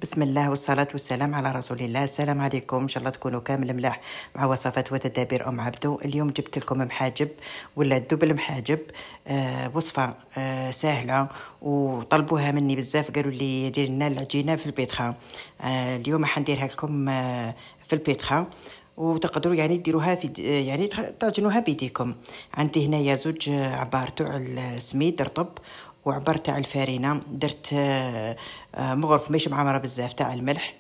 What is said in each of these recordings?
بسم الله والصلاة والسلام على رسول الله. السلام عليكم، إن شاء الله تكونوا كامل ملاح مع وصفات وتدابير أم عبدو. اليوم جبت لكم محاجب ولا الدبل محاجب. وصفة سهلة وطلبوها مني بزاف، قالوا لي دير لنا العجينة في البيتخا. اليوم حنديرها لكم في البيتخا، وتقدروا يعني ديروها في يعني تعجنوها بيديكم. عندي هنايا زوج عبار تاع السميد رطب وعبر تاع الفارينه. درت مغرف ماشي معمره بزاف تاع الملح،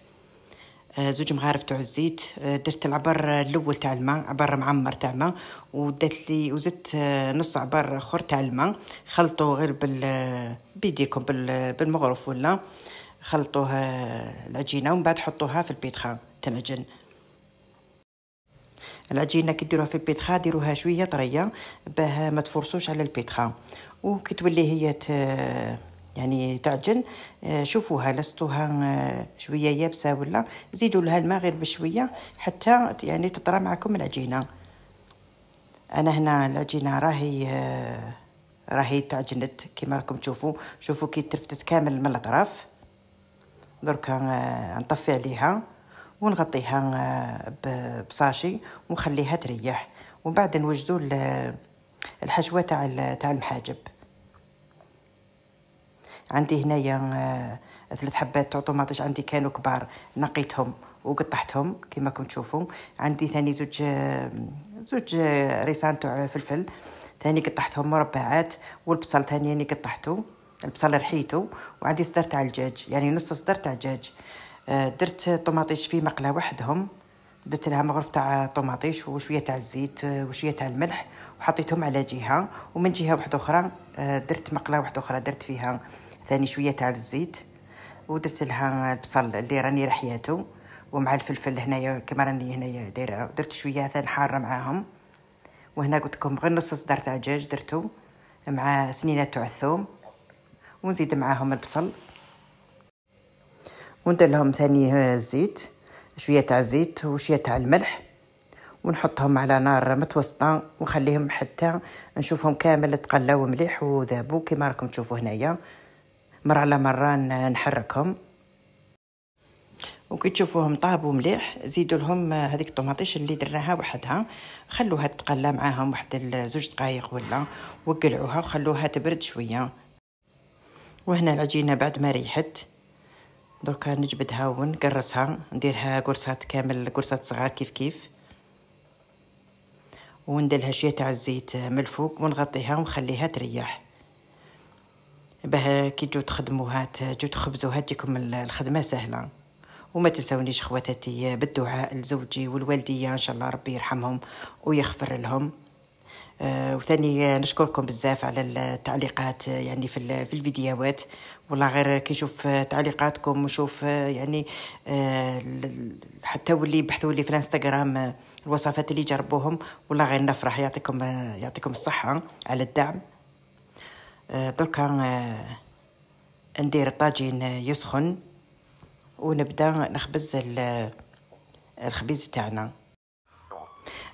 زوج مغارف تاع الزيت. درت العبر الاول تاع الماء، عبر معمر تاع الماء، ودات لي وزدت نص عبر اخر تاع الماء. خلطوه غير بيديكم بالمغرف ولا خلطوه العجينه، ومن بعد حطوها في البيتخا تنعجن. العجينه كي ديروها في البيتخا ديروها شويه طريه باه ما تفرصوش على البيتخا، وكي تولي هي يعني تعجن شوفوها لصتوها شويه يابسه ولا زيدوا لها الماء غير بشويه حتى يعني تطرى معكم العجينه. انا هنا العجينه راهي تعجنت كما راكم شوفوا كي ترفتت كامل من الاطراف. دركا نطفي عليها ونغطيها بصاشي ونخليها تريح، ومن بعد نوجدوا الحشوه تاع المحاجب. عندي هنايا 3 حبات تاع طوماطيش، عندي كانوا كبار نقيتهم وقطعتهم كما راكم تشوفوا. عندي ثاني زوج ريسان تاع فلفل ثاني قطعتهم مربعات، والبصل ثاني يعني قطعته، البصل رحيته. وعندي صدر تاع الدجاج يعني نص صدر تاع الدجاج. درت طوماطيش في مقله وحدهم، درت لها مغرف تاع طوماطيش وشويه تاع الزيت وشويه تاع الملح وحطيتهم على جهه، ومن جهه واحده اخرى درت مقله واحده اخرى درت فيها ثاني شويه تاع الزيت، ودرت لها البصل اللي راني رحياته ومع الفلفل هنايا كما راني هنايا دايره. درت شويه ثاني حاره معاهم، وهنا قلت لكم غير نص صدر تاع دجاج درتو مع سنينات تاع الثوم، ونزيد معاهم البصل وندير لهم ثاني الزيت، شويه تاع الزيت وشويه تاع الملح، ونحطهم على نار متوسطه ونخليهم حتى نشوفهم كامل تقلاو مليح وذابوا كما راكم تشوفوا هنايا. مره على مره نحركهم، وكي تشوفوهم طابوا مليح زيدوا لهم هذيك الطوماطيش اللي درناها وحدها، خلوها تقلى معاهم واحد 2 دقائق ولا، وقلعوها وخلوها تبرد شويه. وهنا العجينه بعد ما ريحت دركا نجبدها ونقرصها، نديرها قرصات كامل، قرصات صغار كيف ونديرها شويه تاع الزيت من الفوق ونغطيها ونخليها تريح باه كي تجو تخدموها تجو تخبزوها تجيكم الخدمه سهله. وما تنسونيش خواتاتي بالدعاء لزوجي والوالديه ان شاء الله ربي يرحمهم ويغفر لهم. وثاني نشكركم بزاف على التعليقات يعني في الفيديوهات، والله غير كي نشوف تعليقاتكم ونشوف يعني حتى واللي بحثوا لي في الانستغرام الوصفات اللي جربوهم، والله غير نفرح. يعطيكم الصحه على الدعم. دركا ندير الطاجين يسخن ونبدا نخبز الخبيز تاعنا.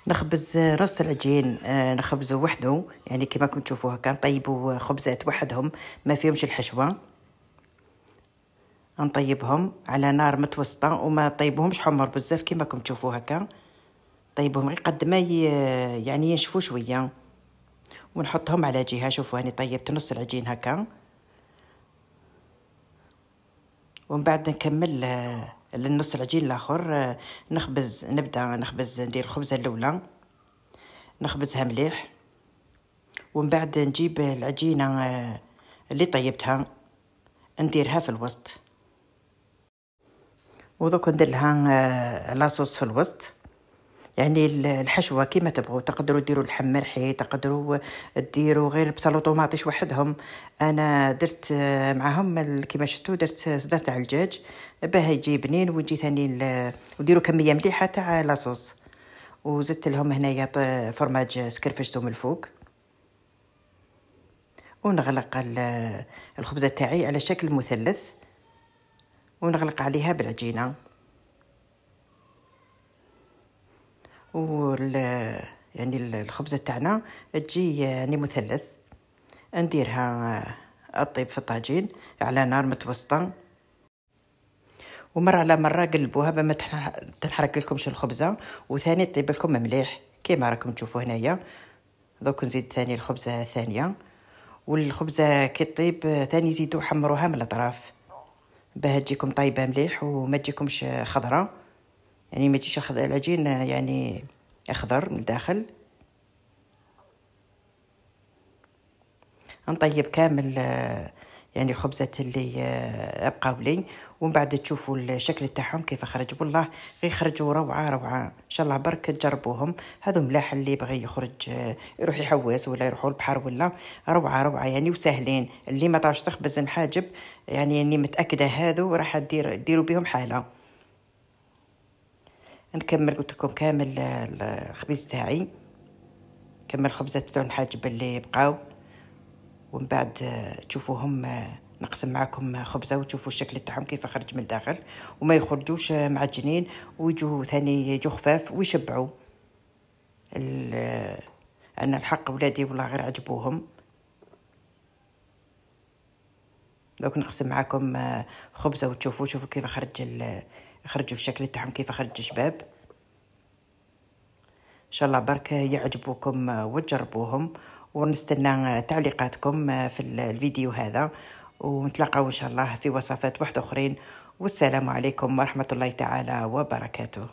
نخبز نص العجين نخبزه وحده يعني كما راكم تشوفوا هكا. نطيبوا خبزات وحدهم ما فيهمش الحشوه، نطيبهم على نار متوسطه وما طيبوهمش حمر بزاف كما راكم تشوفوا هكا. طيبهم غير قد ما يعني ينشفوا شويه، ونحطهم على جهه. شوفوا هاني طيبت نص العجين هكا، ومن بعد نكمل للنص العجين الاخر. نبدا نخبز ندير الخبزه الاولى نخبزها مليح، ومن بعد نجيب العجينه اللي طيبتها نديرها في الوسط، ودوك ندير لها لاصوص في الوسط يعني الحشوه كيما تبغوا. تقدروا ديروا اللحم مرحي، تقدروا ديروا غير بصل وطوماطيش وحدهم. انا درت معاهم كيما شفتوا درت صدر تاع الدجاج باه يجي بنين ويجي ثاني وديروا كميه مليحه تاع لاصوص. وزدت لهم هنايا فرماج سكرفشته من الفوق، ونغلق الخبزه تاعي على شكل مثلث ونغلق عليها بالعجينه. يعني الخبزه تاعنا تجي يعني مثلث. نديرها اطيب في الطاجين على نار متوسطه، ومره على مره قلبوها بما تنحرق لكمش الخبزه، وثاني طيب لكم مليح كيما راكم تشوفوا هنايا. دوك نزيد ثاني الخبزه ثانيه، والخبزه كي طيب ثاني زيدوا حمروها من الاطراف باه تجيكم طيبه مليح وما تجيكمش خضره، يعني ما تجيش العجين يعني اخضر من الداخل. نطيب كامل يعني الخبزات اللي بقاو لي، ومن بعد تشوفوا الشكل تاعهم كيف خرج. والله غير خرجوا روعه روعه، ان شاء الله برك تجربوهم. هذو ملاح اللي بغى يخرج يروح يحوس ولا يروحوا البحر ولا روعه روعه يعني، وسهلين. اللي ما طاش تخبز محاجب يعني اني متاكده هذو راح ديروا بهم حاله. نكمل قلت لكم كامل الخبيز تاعي، كمل خبزات تاع المحاجب اللي بقاو، ومن بعد تشوفوهم نقسم معكم خبزه وتشوفوا الشكل تاعهم كيف خرج من الداخل، وما يخرجوش معجنين ويجوا ثاني يجوا خفاف ويشبعوا. انا الحق ولادي والله غير عجبوهم. دوك نقسم معكم خبزه وتشوفوا شوفوا كيف خرجوا الشكل تاعهم كيف خرج شباب. ان شاء الله برك يعجبوكم وتجربوهم، ونستنى تعليقاتكم في الفيديو هذا، ونتلاقاو ان شاء الله في وصفات واحدة اخرين. والسلام عليكم ورحمة الله تعالى وبركاته.